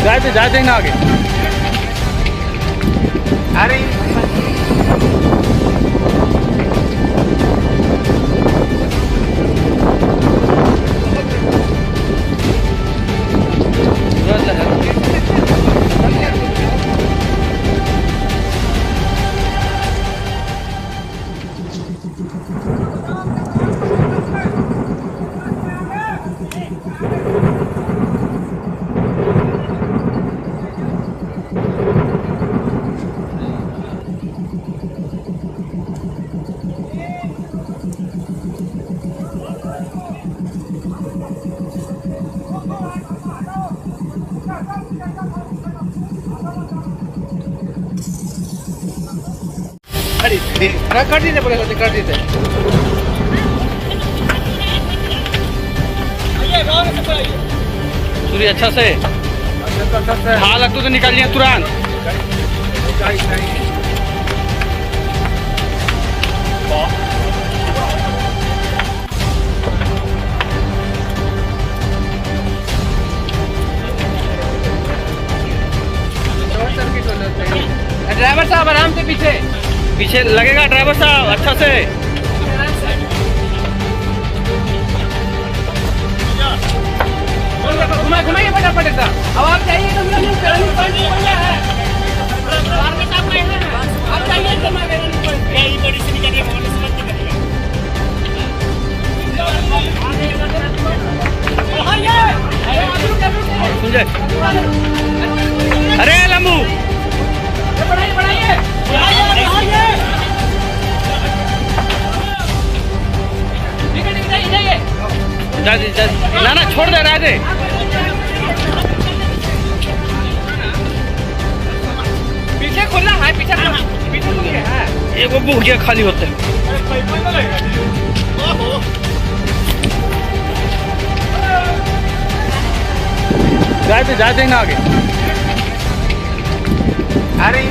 जाते ना आगे। अरे कर देते पड़ेगा, कर देते। सूर्य अच्छा से हाल तो निकालिए तुरंत। ड्राइवर साहब आराम से पीछे पीछे लगेगा ड्राइवर साहब अच्छा से। घुमाइए फटाफट ऐसा। अब आप चाहिए तो आप चाहिए सुन अरे लम्बू ना छोड़ दे रहा है। पीछे खुला है, पीछे खुल गया है। एक वो बुक खाली होते हैं। जाते ना आगे। अरे